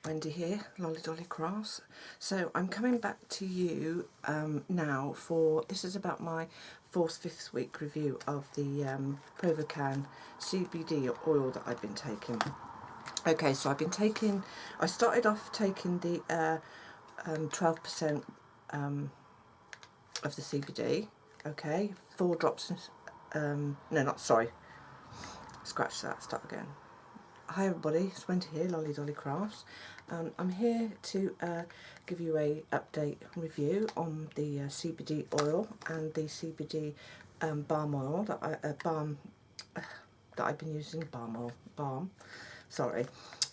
Wendy here, Lolly Dolly Crafts. So I'm coming back to you now for, this is about my 5th week review of the Provacan CBD oil that I've been taking. Okay, so I've been taking, I started off taking the 12% of the CBD, okay, 4 drops, no, not, sorry, scratch that, start again. Hi everybody, it's Wendy here, Lolly Dolly Crafts. I'm here to give you a update review on the CBD oil and the CBD balm oil that I've been using, balm, sorry,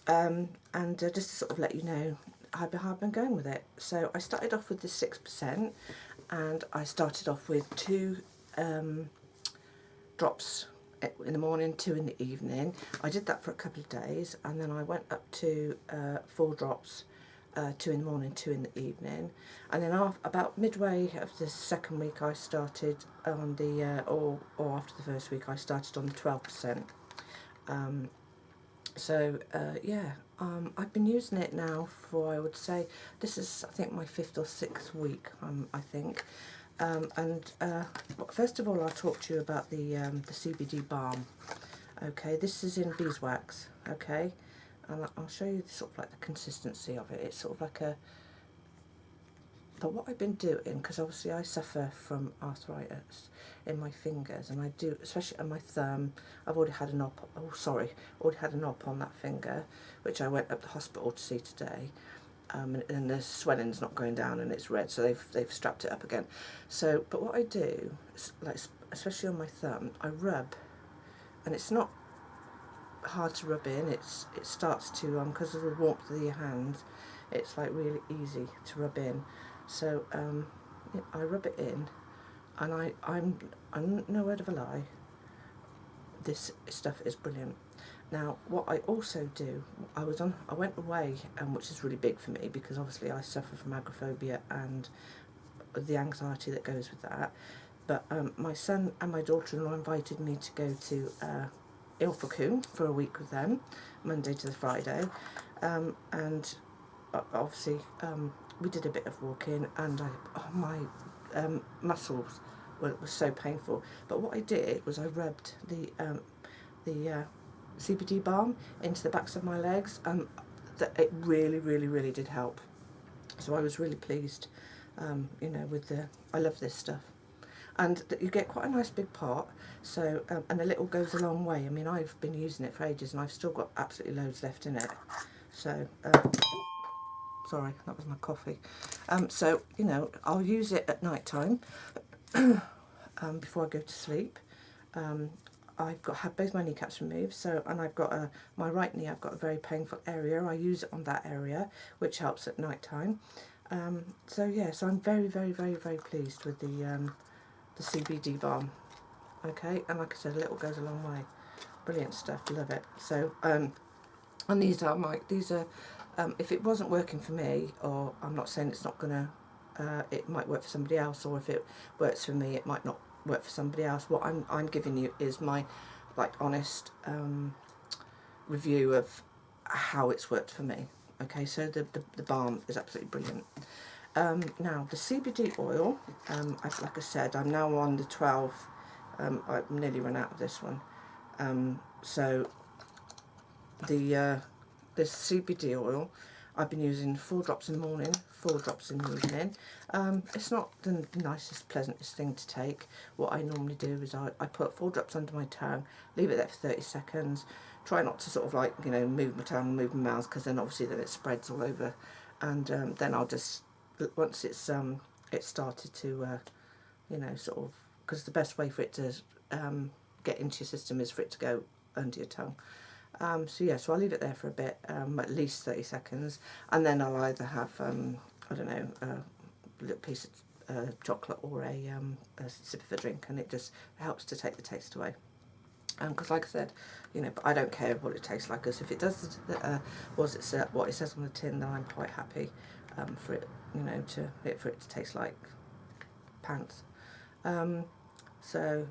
and just to sort of let you know how I've been going with it. So I started off with the 6%, and I started off with 2 drops in the morning, 2 in the evening. I did that for a couple of days, and then I went up to 4 drops, 2 in the morning, 2 in the evening, and then about midway of the 2nd week I started on the or after the 1st week I started on the 12%. I've been using it now for, I would say, this is I think my 5th or 6th week, I think. First of all, I'll talk to you about the CBD Bomb. Okay, this is in beeswax, okay, and I'll show you sort of like the consistency of it. It's sort of like a, but what I've been doing, because obviously I suffer from arthritis in my fingers, and I do, especially on my thumb. I've already had an op, already had an op on that finger, which I went up to the hospital to see today. And the swelling's not going down and it's red, so they've strapped it up again. So, but what I do, like especially on my thumb, I rub, and it's not hard to rub in. It starts to because of the warmth of your hands, it's like really easy to rub in. So I rub it in, and I'm no word of a lie. This stuff is brilliant. Now, what I also do, I went away, which is really big for me because obviously I suffer from agoraphobia and the anxiety that goes with that. But my son and my daughter-in-law invited me to go to Ilfracombe for a week with them, Monday to the Friday, and obviously we did a bit of walking, and my muscles were so painful. But what I did was I rubbed the CBD balm into the backs of my legs, and it really did help. So I was really pleased, with I love this stuff. And you get quite a nice big pot, so and a little goes a long way. I mean, I've been using it for ages and I've still got absolutely loads left in it. So sorry, that was my coffee. So I'll use it at night time before I go to sleep. I've had both my kneecaps removed, so, and I've got my right knee, I've got a very painful area. I use it on that area, which helps at night time. So I'm very pleased with the CBD balm. Okay, and like I said, a little goes a long way. Brilliant stuff, love it. So and these are if it wasn't working for me, or I'm not saying it's not gonna, it might work for somebody else, or if it works for me, it might not work for somebody else. What I'm giving you is my honest review of how it's worked for me. Okay, so the balm is absolutely brilliant. Now the CBD oil, like I said, I'm now on the 12. I've nearly run out of this one. So the CBD oil, I've been using 4 drops in the morning, 4 drops in the evening. It's not the nicest, pleasantest thing to take. What I normally do is I put 4 drops under my tongue, leave it there for 30 seconds, try not to sort of move my tongue and move my mouth, because then obviously it spreads all over, and then I'll just, once it's started to sort of, because the best way for it to get into your system is for it to go under your tongue. So I'll leave it there for a bit, at least 30 seconds, and then I'll either have, I don't know, a little piece of chocolate or a sip of a drink, and it just helps to take the taste away. Because like I said, but I don't care what it tastes like, because if it does what it says on the tin, then I'm quite happy for it, for it to taste like pants. So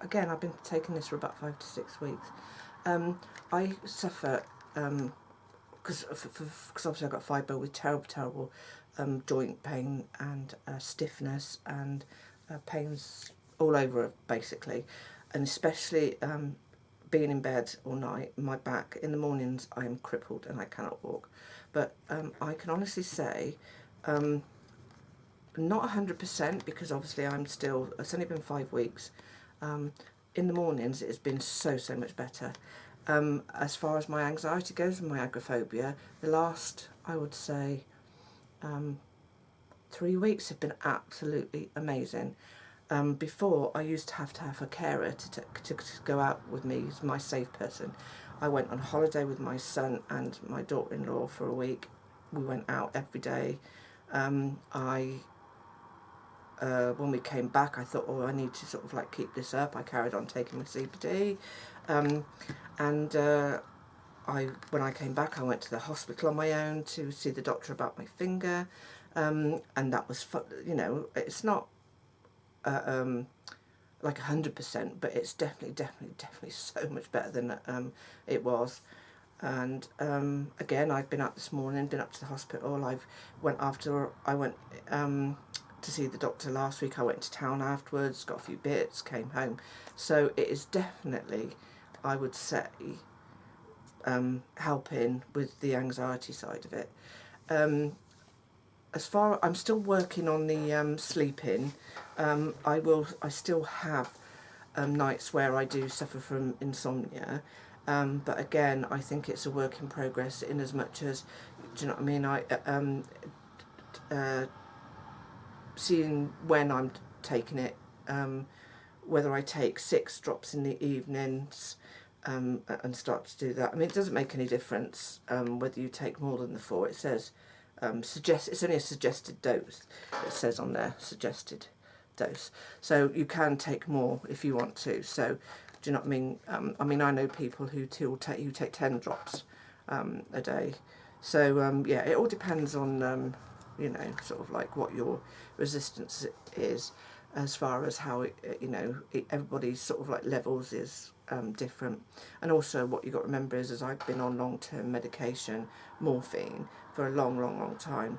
again, I've been taking this for about 5 to 6 weeks. I suffer because obviously I've got fibre with terrible joint pain and stiffness and pains all over basically, and especially being in bed all night, my back, in the mornings I am crippled and I cannot walk. But I can honestly say, not 100%, because obviously it's only been 5 weeks. In the mornings it has been so much better. As far as my anxiety goes and my agoraphobia, the last, I would say, 3 weeks have been absolutely amazing. Before, I used to have a carer to go out with me, as my safe person. I went on holiday with my son and my daughter-in-law for a week. We went out every day. When we came back, I thought, oh, I need to sort of like keep this up. I carried on taking my CBD. When I came back, I went to the hospital on my own to see the doctor about my finger. And that was, it's not like 100%, but it's definitely so much better than it was. And again, I've been up this morning, been up to the hospital. I went to see the doctor last week. I went to town afterwards, got a few bits, came home. So it is definitely, I would say, helping with the anxiety side of it. I'm still working on the sleeping. I still have nights where I do suffer from insomnia, but again, I think it's a work in progress, in as much as, do you know what I mean, seeing when I'm taking it, whether I take 6 drops in the evenings and start to do that. I mean, it doesn't make any difference whether you take more than the 4. It says it's only a suggested dose. It says on there, suggested dose. So you can take more if you want to. So do you know what I mean? I know people who take 10 drops a day. So yeah, it all depends on sort of like what your resistance is, as far as how everybody's sort of like levels is different. And also what you've got to remember is I've been on long-term medication, morphine, for a long time.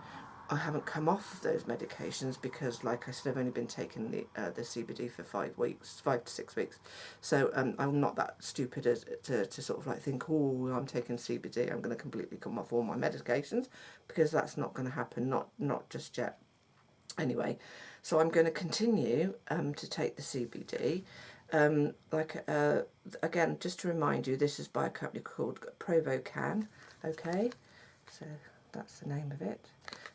I haven't come off of those medications because, like I said, I've only been taking the CBD for 5 to 6 weeks. So I'm not that stupid as to sort of like think, oh, I'm taking CBD, I'm going to completely come off all my medications, because that's not going to happen, not just yet. Anyway, so I'm going to continue to take the CBD. Again, just to remind you, this is by a company called Provacan. Okay, so that's the name of it.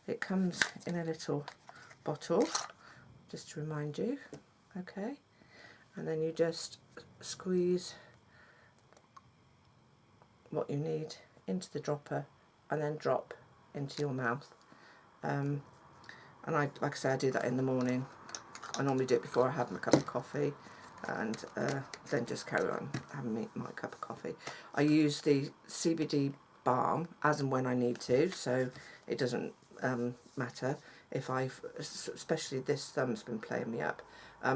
It comes in a little bottle, just to remind you. Okay, and then you just squeeze what you need into the dropper and then drop into your mouth. And like I say, I do that in the morning. I normally do it before I have my cup of coffee, and then just carry on having my cup of coffee. I use the Cbd Bomb as and when I need to, so it doesn't matter if especially this thumb's been playing me up.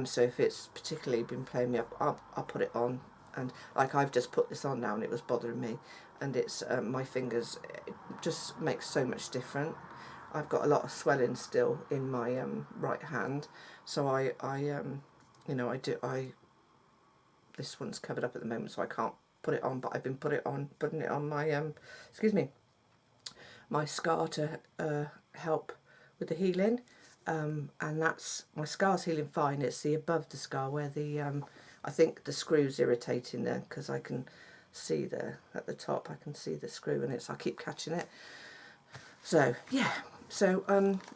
So if it's particularly been playing me up, I'll put it on. And like I've just put this on now, and it was bothering me, and it's my fingers. It just makes so much difference. I've got a lot of swelling still in my right hand, so this one's covered up at the moment, so I can't put it on. But I've been putting it on my my scar to help with the healing, and that's, my scar's healing fine. It's the above the scar where the I think the screw's irritating there, because I can see there at the top, I can see the screw, and I keep catching it. So yeah,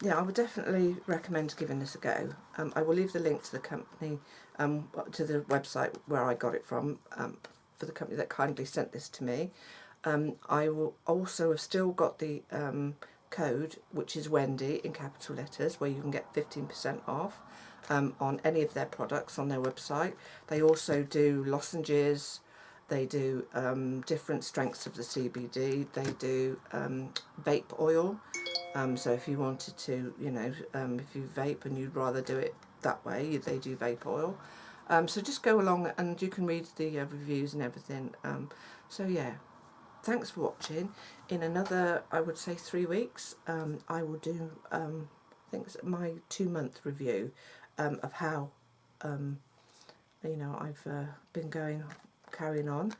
yeah, I would definitely recommend giving this a go. I will leave the link to the company, to the website where I got it from, for the company that kindly sent this to me. I will also have still got the code, which is Wendy in capital letters, where you can get 15% off on any of their products on their website. They also do lozenges. They do different strengths of the CBD. They do vape oil. So if you wanted to, if you vape and you'd rather do it that way, they do vape oil. So just go along and you can read the reviews and everything. So yeah, thanks for watching. In another, I would say 3 weeks, I will do I think it's my 2-month review of how I've been carrying on.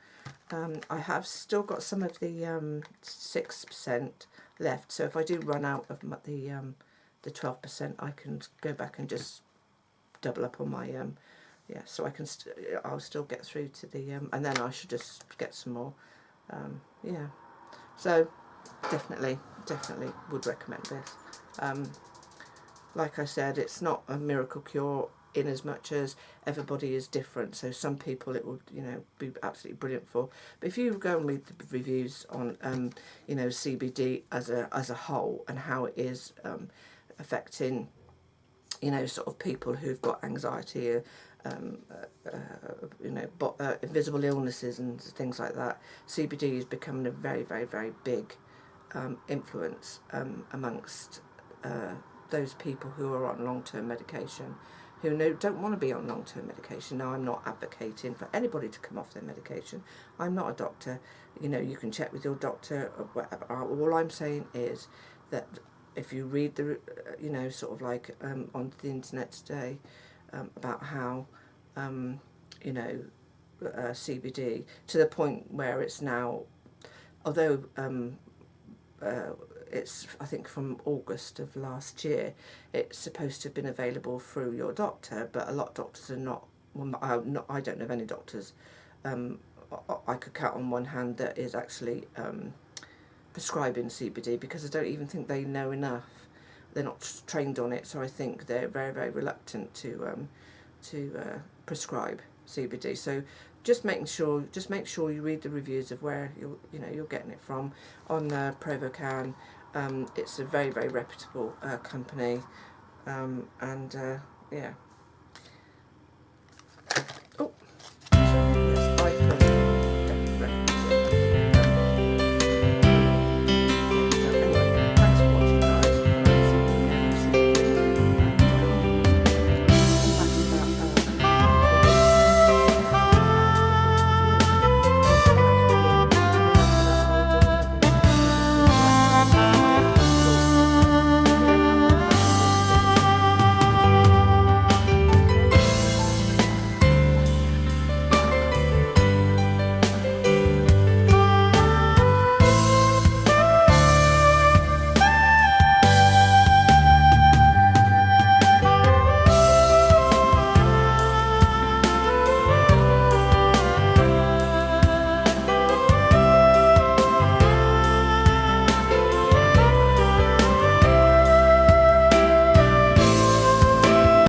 I have still got some of the 6% left, so if I do run out of the 12%, I can go back and just double up on my so I can I'll still get through to the and then I should just get some more. Yeah, so definitely would recommend this. Like I said, it's not a miracle cure, in as much as everybody is different, so some people it will be absolutely brilliant for. But if you go and read the reviews on CBD as a whole, and how it is affecting sort of people who've got anxiety, invisible illnesses and things like that, CBD is becoming a very, very, very big influence amongst those people who are on long-term medication, who don't want to be on long-term medication. Now, I'm not advocating for anybody to come off their medication. I'm not a doctor. You can check with your doctor or whatever. All I'm saying is that if you read the, sort of like on the internet today about how, CBD, to the point where it's now, although it's, I think from August of last year, it's supposed to have been available through your doctor, but a lot of doctors are not, I don't know of any doctors, I could count on one hand that is actually prescribing CBD, because I don't even think they know enough. They're not trained on it, so I think they're very, very reluctant to prescribe CBD. So just make sure you read the reviews of where you're getting it from on Provacan. It's a very, very reputable company, and yeah. Oh, yes, bye.